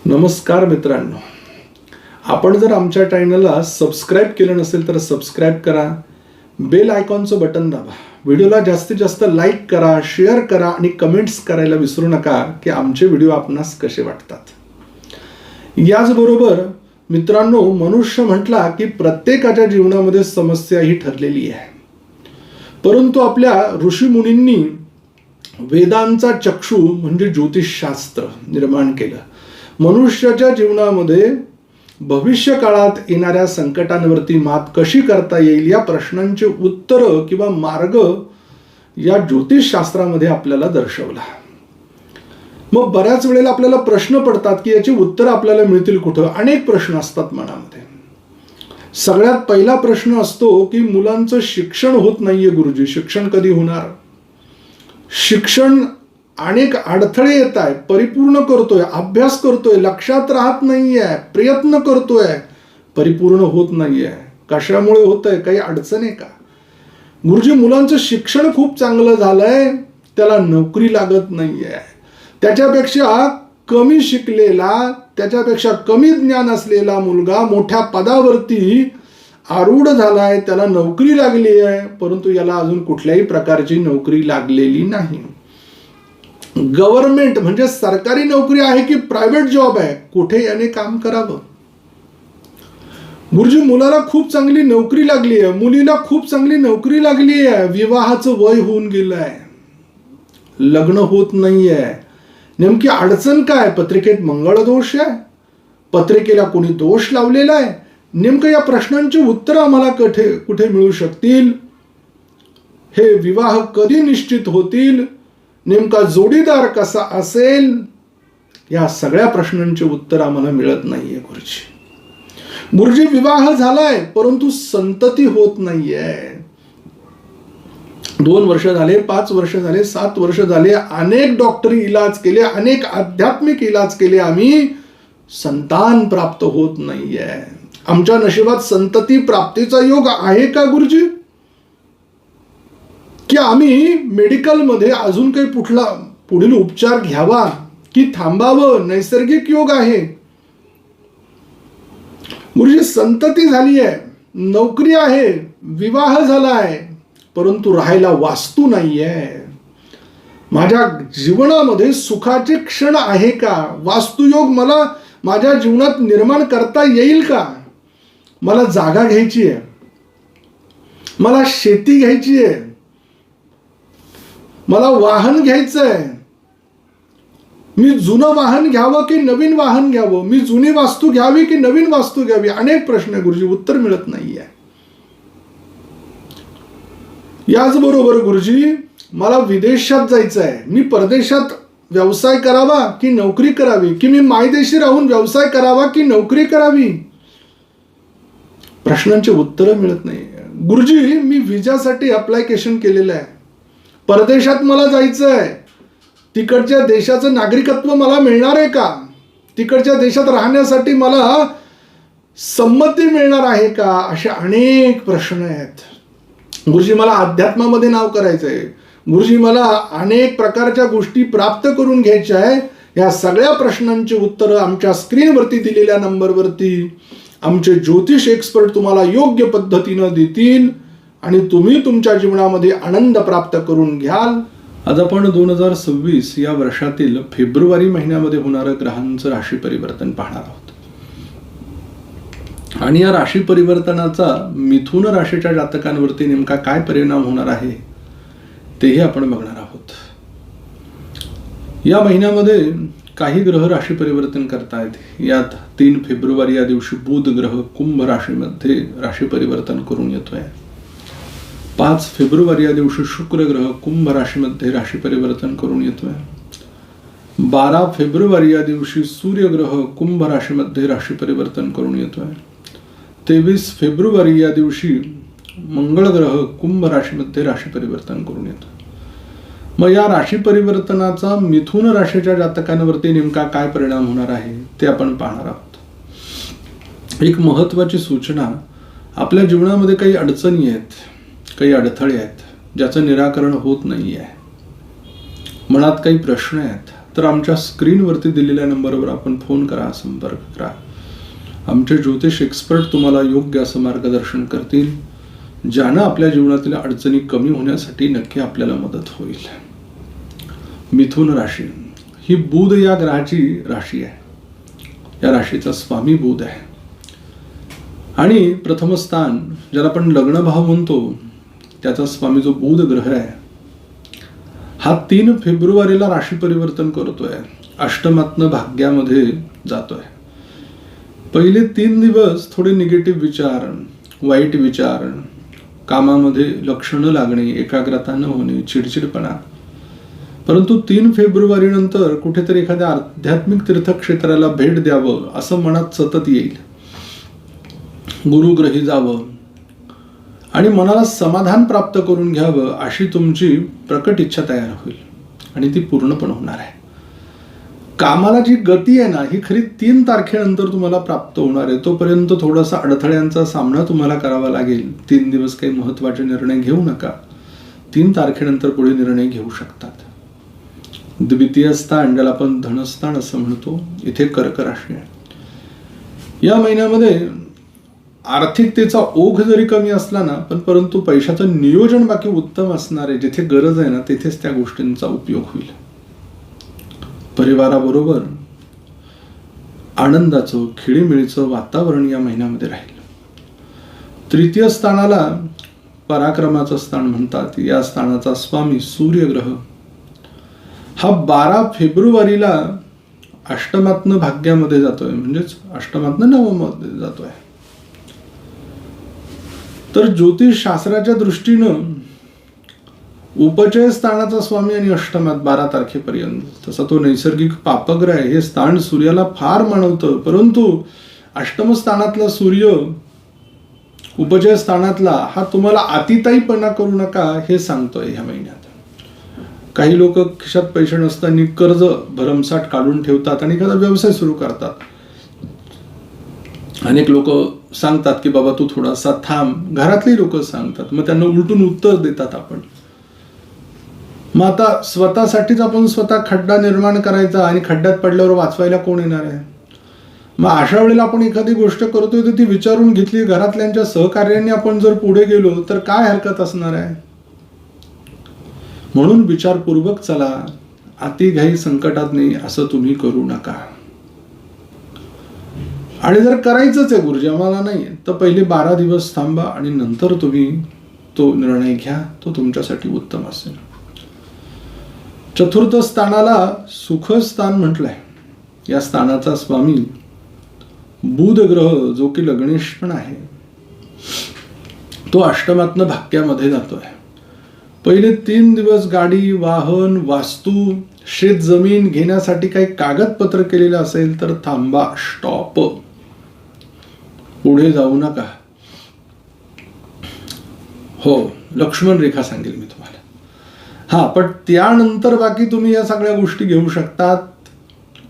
नमस्कार मित्रांनो, आपण जर आमच्या चॅनलला सबस्क्राईब केलं नसेल तर सबस्क्राईब करा, बेल आयकॉनचं बटन दाबा, व्हिडिओला जास्तीत जास्त लाईक करा, शेअर करा आणि कमेंट्स करायला विसरू नका की आमचे व्हिडिओ आपणास कसे वाटतात. याचबरोबर मित्रांनो, मनुष्य म्हटला की प्रत्येकाच्या जीवनामध्ये समस्या ही ठरलेली आहे, परंतु आपल्या ऋषीमुनींनी वेदांचा चक्षु म्हणजे ज्योतिषशास्त्र निर्माण केलं. मनुष्याच्या जीवनामध्ये भविष्य काळात येणाऱ्या संकटांवरती मात कशी करता येईल या प्रश्नांचे उत्तर किंवा मार्ग या ज्योतिषशास्त्रामध्ये आपल्याला दर्शवला. मग बऱ्याच वेळेला आपल्याला प्रश्न पडतात की याची उत्तर आपल्याला मिळतील कुठं. अनेक प्रश्न असतात मनामध्ये. सगळ्यात पहिला प्रश्न असतो की मुलांचं शिक्षण होत नाहीये गुरुजी, शिक्षण कधी होणार? शिक्षण अनेक अडथळे येत आहे, परिपूर्ण करतोय, अभ्यास करतोय, लक्षात राहत नाहीये, प्रयत्न करतोय, परिपूर्ण होत नाहीये. कशामुळे होतंय? काही अडचण आहे का? गुरुजी, मुलांचं शिक्षण खूप चांगलं झालंय, त्याला नोकरी लागत नाहीये. त्याच्यापेक्षा कमी शिकलेला, त्याच्यापेक्षा कमी ज्ञान असलेला मुलगा मोठ्या पदावरती आरूढ झालाय, त्याला नोकरी लागली आहे, परंतु याला अजून कुठल्याही प्रकारची नोकरी लागलेली नाही. गव्हर्नमेंट म्हणजे सरकारी नोकरी आहे की प्रायव्हेट जॉब आहे, कुठे याने काम करावं? गुरुजी, मुलाला खूप चांगली नोकरी लागली आहे, मुलीला खूप चांगली नोकरी लागली आहे, विवाहाचं वय होऊन गेलंय, लग्न होत नाहीये. नेमकी अडचण काय? पत्रिकेत मंगळ दोष आहे, पत्रिकेला कोणी दोष लावलेला आहे? नेमकं या प्रश्नांची उत्तर आम्हाला कुठे मिळू शकतील? हे विवाह कधी निश्चित होतील? नेमका जोडीदार कसा असेल? या सगळ्या प्रश्नांचे उत्तर आम्हाला मिळत नाहीये गुरुजी. गुरुजी, विवाह झालाय परंतु संतती होत नाहीये. 2 वर्ष झाले, 5 वर्ष झाले, 7 वर्ष झाले, अनेक डॉक्टरी इलाज केले, अनेक आध्यात्मिक इलाज केले, आम्ही संतान प्राप्त होत नाहीये. आमच्या नशिबात संतती प्राप्तीचा योग आहे का गुरुजी? की आम्ही मेडिकलमध्ये अजून काही पुढील उपचार घ्यावा की थांबावं? नैसर्गिक योग आहे. गुरुजी, संतती झाली आहे, नोकरी आहे, विवाह झालाय, परंतु राहायला वास्तू नाहीये. माझ्या जीवनामध्ये सुखाचे क्षण आहे का? वास्तुयोग मला माझ्या जीवनात निर्माण करता येईल का? मला जागा घ्यायची आहे, मला शेती घ्यायची आहे, मला वाहन घ्यायचंय. मी जुनं वाहन घ्यावं की नवीन वाहन घ्यावं? मी जुनी वास्तू घ्यावी की नवीन वास्तू घ्यावी? अनेक प्रश्न गुरुजी, उत्तर मिळत नाहीये. याचबरोबर गुरुजी, मला विदेशात जायचं आहे, मी परदेशात व्यवसाय करावा की नोकरी करावी? की मी मायदेशी राहून व्यवसाय करावा की नोकरी करावी? प्रश्नांची उत्तर मिळत नाही. गुरुजी, मी विजासाठी अप्लायकेशन केलेलं आहे, परदेशात मला जायचं आहे, तिकडच्या देशाचं नागरिकत्व मला मिळणार आहे का? तिकडच्या देशात राहण्यासाठी मला संमती मिळणार आहे का? असे अनेक प्रश्न आहेत. गुरुजी, मला अध्यात्मामध्ये नाव करायचंय, गुरुजी मला अनेक प्रकारच्या गोष्टी प्राप्त करून घ्यायच्या आहे. या सगळ्या प्रश्नांची उत्तरं आमच्या स्क्रीनवरती दिलेल्या नंबरवरती आमचे ज्योतिष एक्सपर्ट तुम्हाला योग्य पद्धतीनं देतील आणि तुम्ही तुमच्या जीवनामध्ये आनंद प्राप्त करून घ्याल. आज आपण 2026 या वर्षातील फेब्रुवारी महिन्यामध्ये होणारं ग्रहांचं राशी परिवर्तन पाहणार आहोत. आणि या राशी परिवर्तनाचा मिथुन राशीच्या जातकांवरती नेमका काय परिणाम होणार आहे तेही आपण बघणार आहोत. या महिन्यामध्ये काही ग्रह राशी परिवर्तन करतायत. यात 3 फेब्रुवारी या दिवशी बुध ग्रह कुंभ राशीमध्ये राशी परिवर्तन करून येतोय. 5 फेब्रुवारी या दिवशी शुक्र ग्रह कुंभ राशीमध्ये राशी परिवर्तन करून येतोय. 12 फेब्रुवारी या दिवशी सूर्य ग्रह कुंभ राशीमध्ये राशी परिवर्तन करून येतोय. 23 फेब्रुवारी या दिवशी मंगळ ग्रह कुंभ राशीमध्ये राशी परिवर्तन करून येतो. मग या राशी परिवर्तनाचा मिथुन राशीच्या जातकांवरती नेमका काय परिणाम होणार आहे ते आपण पाहणार आहोत. एक महत्वाची सूचना, आपल्या जीवनामध्ये काही अडचणी आहेत, काही अडथळे आहेत ज्याचं निराकरण होत नाही आहे. मनात काही प्रश्न आहेत, तर आमच्या स्क्रीनवरती दिलेल्या नंबरवर आपण फोन करा, संपर्क करा. आमचे ज्योतिष एक्सपर्ट तुम्हाला योग्य असं मार्गदर्शन करतील, ज्यानं आपल्या जीवनातील अडचणी कमी होण्यासाठी नक्की आपल्याला मदत होईल. मिथुन राशी ही बुध या ग्रहाची राशी आहे. या राशीचा स्वामी बुध आहे. आणि प्रथम स्थान ज्याला आपण लग्न भाव म्हणतो, त्याचा स्वामी जो बुध ग्रह आहे, हा 3 फेब्रुवारीला राशी परिवर्तन करतोय. अष्टमात्न भाग्यामध्ये जातोय. पहिले 3 दिवस थोडे निगेटिव्ह विचार, वाईट विचार, कामामध्ये लक्ष न लागणे, एकाग्रता न होणे, चिडचिडपणा. परंतु 3 फेब्रुवारी नंतर कुठेतरी एखाद्या आध्यात्मिक तीर्थक्षेत्राला भेट द्यावं असं मनात सतत येईल. गुरुग्रही जावं आणि मनाला समाधान प्राप्त करून घ्यावं अशी तुमची प्रकट इच्छा तयार होईल आणि ती पूर्ण पण होणार आहे. कामाला जी गती आहे ना, ही खरी 3 तारखेनंतर तुम्हाला प्राप्त होणार आहे. तोपर्यंत थोडासा अडथळ्यांचा सामना तुम्हाला करावा लागेल. 3 दिवस काही महत्वाचे निर्णय घेऊ नका. 3 तारखेनंतर पुढे निर्णय घेऊ शकतात. द्वितीय स्थान ज्याला आपण धनस्थान असं म्हणतो, इथे कर्क राशी आहे. या महिन्यामध्ये आर्थिकतेचा ओघ जरी कमी असला ना, पण परंतु पैशाचं नियोजन बाकी उत्तम असणार आहे. जिथे गरज आहे ना, तिथेच त्या गोष्टींचा उपयोग होईल. परिवाराबरोबर आनंदाचं, खिळीमिळीचं वातावरण या महिन्यामध्ये राहील. तृतीय स्थानाला पराक्रमाचं स्थान म्हणतात. या स्थानाचा स्वामी सूर्यग्रह हा 12 फेब्रुवारीला अष्टमात्न भाग्यामध्ये जातोय, म्हणजेच अष्टमात्न नवमध्ये जातोय. तर ज्योतिष शास्त्राच्या दृष्टीनं उपचय स्थानाचा स्वामी आणि अष्टमात 12 तारखेपर्यंत, तसा तो नैसर्गिक पापग्रह आहे. हे स्थान सूर्याला फार मानवतं. परंतु अष्टम स्थानातला सूर्य, उपचय स्थानातला, हा तुम्हाला अतिताईपणा करू नका हे सांगतोय ह्या महिन्यात. काही लोक खिशात पैसे नसताना कर्ज भरमसाठ काढून ठेवतात आणि एखादा व्यवसाय सुरू करतात. अनेक लोक सांगतात की बाबा तू थोडासा थांब. घरातली लोक सांगतात, मग त्यांना उलटून उत्तर देतात आपण. मग आता स्वतःसाठीच आपण स्वतः खड्डा निर्माण करायचा आणि खड्ड्यात पडल्यावर वाचवायला कोण येणार आहे? मग अशा वेळेला आपण एखादी गोष्ट करतोय तर ती विचारून घेतली, घरातल्यांच्या सहकार्याने आपण जर पुढे गेलो तर काय हरकत असणार आहे? म्हणून विचारपूर्वक चला. अतिघाई संकटात नाही असं तुम्ही करू नका. आणि जर करायचंच आहे गुरुजी आम्हाला नाही, तर पहिले 12 दिवस थांबा आणि नंतर तुम्ही तो निर्णय घ्या. तो तुमच्यासाठी उत्तम असेल. चतुर्थ स्थानाला सुखस्थान म्हटलंय. या स्थानाचा स्वामी बुध ग्रह, जो की लग्नेश पण आहे, तो अष्टमात्न भाग्यामध्ये जातोय. पहिले 3 दिवस गाडी, वाहन, वास्तू, शेत जमीन घेण्यासाठी काही कागदपत्र केलेलं असेल तर थांबा, स्टॉप. पुढे जाऊ नका. हो, लक्ष्मण रेखा सांगेल मी तुम्हाला. हा, पण त्यानंतर बाकी तुम्ही या सगळ्या गोष्टी घेऊ शकतात.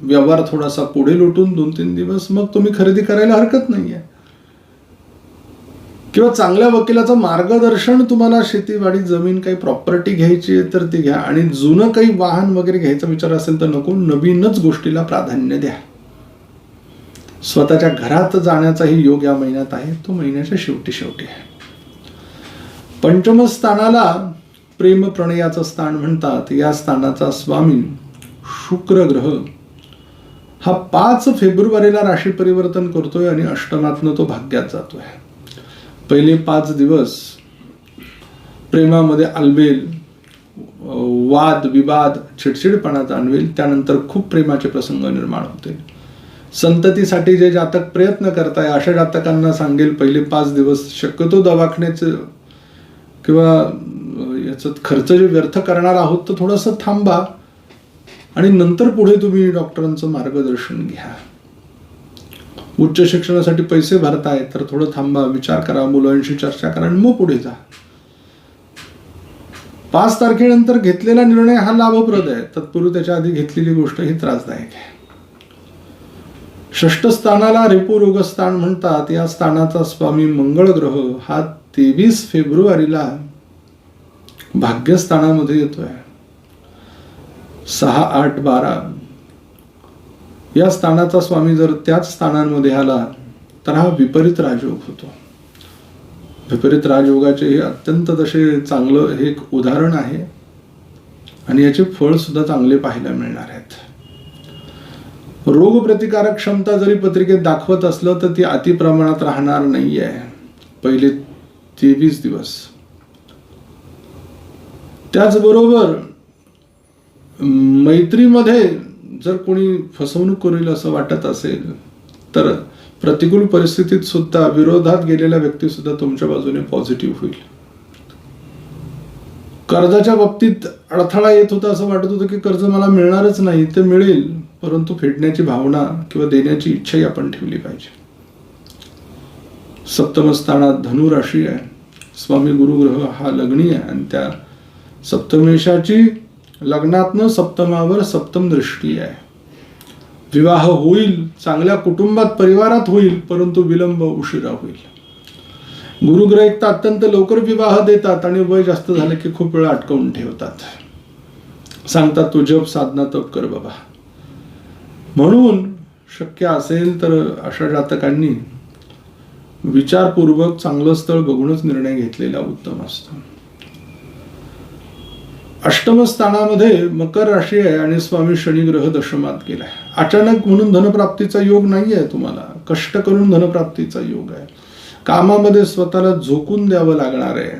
व्यवहार थोडासा पुढे लोटून 2-3 दिवस मग तुम्ही खरेदी करायला हरकत नाहीये. किंवा चांगल्या वकिलाचं मार्गदर्शन, तुम्हाला शेतीवाडी जमीन काही प्रॉपर्टी घ्यायची आहे तर ती घ्या. आणि जुनं काही वाहन वगैरे घ्यायचा विचार असेल तर नको, नवीनच गोष्टीला प्राधान्य द्या. स्वतःच्या घरात जाण्याचाही योग या महिन्यात आहे. तो महिन्याच्या शेवटी आहे. पंचम स्थानाला प्रेम प्रणयाचं स्थान म्हणतात. या स्थानाचा स्वामी शुक्र ग्रह हा 5 फेब्रुवारीला राशी परिवर्तन करतोय आणि अष्टमातनं तो भाग्यात जातोय. पहिले 5 दिवस प्रेमामध्ये आलबेल, वाद विवाद, चिडचिडपणा जाणवेल. त्यानंतर खूप प्रेमाचे प्रसंग निर्माण होतील. संततीसाठी जे जातक प्रयत्न करताय अशा जातकांना सांगेल, पहिले 5 दिवस शक्यतो दवाखान्याचं किंवा याचा खर्च जे व्यर्थ करणार आहोत तर थोडंसं थांबा आणि नंतर पुढे तुम्ही डॉक्टरांचं मार्गदर्शन घ्या. उच्च शिक्षणासाठी पैसे भरताय तर थोडं थांबा, विचार करा, मुलांशी चर्चा करा आणि मग पुढे जा. 5 तारखेनंतर घेतलेला निर्णय हा लाभप्रद आहे. तत्पूर्वी त्याच्या आधी घेतलेली गोष्ट ही त्रासदायक आहे. षष्ठ स्थानाला रिपू रोगस्थान म्हणतात. या स्थानाचा स्वामी मंगळ ग्रह हा 23 फेब्रुवारीला भाग्यस्थानामध्ये येतोय. 6, 8, 12 या स्थानाचा स्वामी जर त्याच स्थानांमध्ये आला तर हा विपरीत राजयोग होतो. विपरीत राजयोगाचे हे अत्यंत तसे चांगलं हे एक उदाहरण आहे आणि याचे फळ सुद्धा चांगले पाहायला मिळणार आहेत. रोग प्रतिकारक क्षमता जरी पत्रिकेत दाखवत असलं तर ती अति प्रमाणात राहणार नाहीये पहिले 23 दिवस. त्याचबरोबर मैत्रीमध्ये जर कोणी फसवणूक करेल असं वाटत असेल तर प्रतिकूल परिस्थितीत सुद्धा विरोधात गेलेला व्यक्ती सुद्धा तुमच्या बाजूने पॉझिटिव्ह होईल. कर्जाच्या बाबतीत अडथळा येत होता, असं वाटत होतं की कर्ज मला मिळणारच नाही, ते मिळेल, परंतु फेडण्याची भावना किंवा देण्याची इच्छाही आपण ठेवली पाहिजे. सप्तम स्थानात धनु राशी आहे. स्वामी गुरुग्रह हा लग्नी आहे आणि त्या सप्तमेशाची लग्नातनं सप्तमावर सप्तम दृष्टी आहे. विवाह होईल, चांगल्या कुटुंबात परिवारात होईल, परंतु विलंब उशिरा होईल. गुरुग्रह एक तर अत्यंत लवकर विवाह देतात आणि वय जास्त झालं की खूप वेळा अटकवून ठेवतात. सांगतात तू जप साधना तप कर बाबा. म्हणून शक्य असेल तर अशा जातकांनी विचारपूर्वक चांगलं स्थळ बघूनच निर्णय घेतलेला उत्तम असतो. अष्टम स्थानामध्ये मकर राशी आहे आणि स्वामी शनी ग्रह दशमात गेलाय. अचानक म्हणून धनप्राप्तीचा योग नाही आहे तुम्हाला, कष्ट करून धनप्राप्तीचा योग आहे. कामामध्ये स्वतःला झोकून द्यावं लागणार आहे,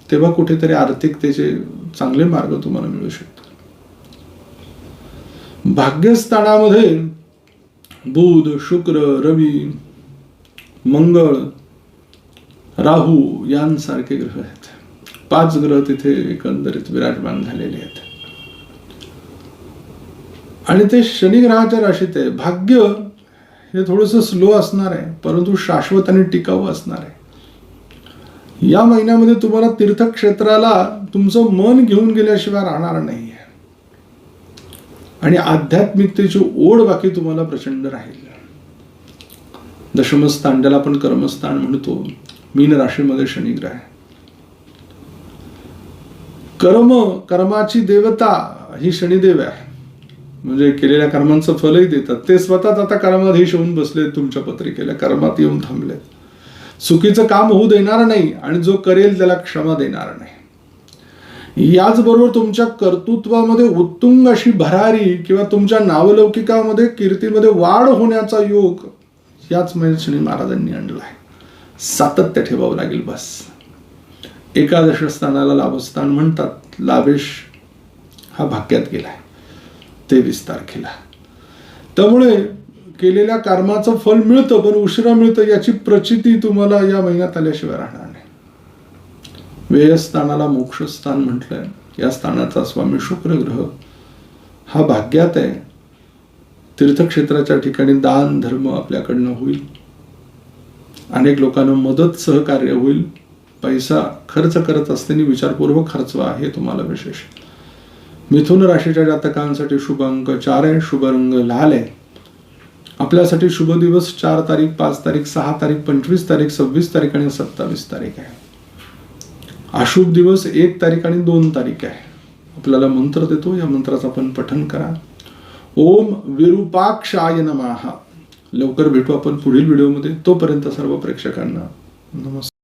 तेव्हा कुठेतरी आर्थिकतेचे चांगले मार्ग तुम्हाला मिळू शकतात. भाग्यस्थानामध्ये बुध, शुक्र, रवी, मंगळ, राहू यांसारखे ग्रह आहेत. 5 ग्रह तिथे एकंदरीत विराजमान झालेले आहेत आणि ते शनी ग्रहाच्या राशीत आहे. भाग्य हे थोडंसं स्लो असणार आहे, परंतु शाश्वत आणि टिकाऊ असणार आहे. या महिन्यामध्ये तुम्हाला तीर्थक्षेत्राला तुमचं मन घेऊन गेल्याशिवाय राहणार नाही आणि आध्यात्मिकतेची ओढ बाकी तुम्हाला प्रचंड राहील. दशमस्थान ज्याला आपण कर्मस्थान म्हणतो, मीन राशीमध्ये शनी ग्रह आहे. कर्माची देवता ही शनिदेव आहे, म्हणजे केलेल्या कर्मांचं फलही देतात. ते स्वतःच आता कर्माधीश होऊन बसले, तुमच्या पत्रिकेला कर्मात येऊन थांबले. चुकीचं काम होऊ देणार नाही आणि जो करेल त्याला क्षमा देणार नाही. याचबरोबर तुमच्या कर्तृत्वामध्ये उत्तुंग अशी भरारी किंवा तुमच्या नावलौकिकामध्ये कीर्तीमध्ये वाढ होण्याचा योग याच महिन्यात शनी महाराजांनी आणला आहे. सातत्य ठेवावं लागेल बस. एकादश स्थानाला लाभस्थान म्हणतात. लाभेश हा भाग्यात गेलाय 23 तारखेला. त्यामुळे केलेल्या कर्माचं फल मिळतं, पण उशिरा मिळतं याची प्रचिती तुम्हाला या महिन्यात आल्याशिवाय राहणार नाही. व्ययस्थानाला मोक्षस्थान म्हटलंय. या स्थानाचा स्वामी शुक्र ग्रह हा भाग्यात आहे. तीर्थक्षेत्राच्या ठिकाणी दान धर्म आपल्याकडनं होईल. अनेक लोकांना मदत सहकार्य होईल. पैसा खर्च करत असताना विचारपूर्वक खर्चवा, हे तुम्हाला विशेष. मिथुन राशीच्या जातकांसाठी शुभ अंक 4 आहे. शुभ रंग लाल आहे. आपल्यासाठी शुभ दिवस 4 तारीख, 5 तारीख, 6 तारीख, 25 तारीख, 26 तारीख आणि 27 तारीख आहे. अशुभ दिवस 1 तारीख आणि 2 तारीख आहे. आपल्याला मंत्र देतो, या मंत्राचं आपण पठण करा. ओम विरूपाक्षाय नमः. लवकर भेटू आपण पुढील व्हिडिओमध्ये. तोपर्यंत सर्व प्रेक्षकांना नमस्कार.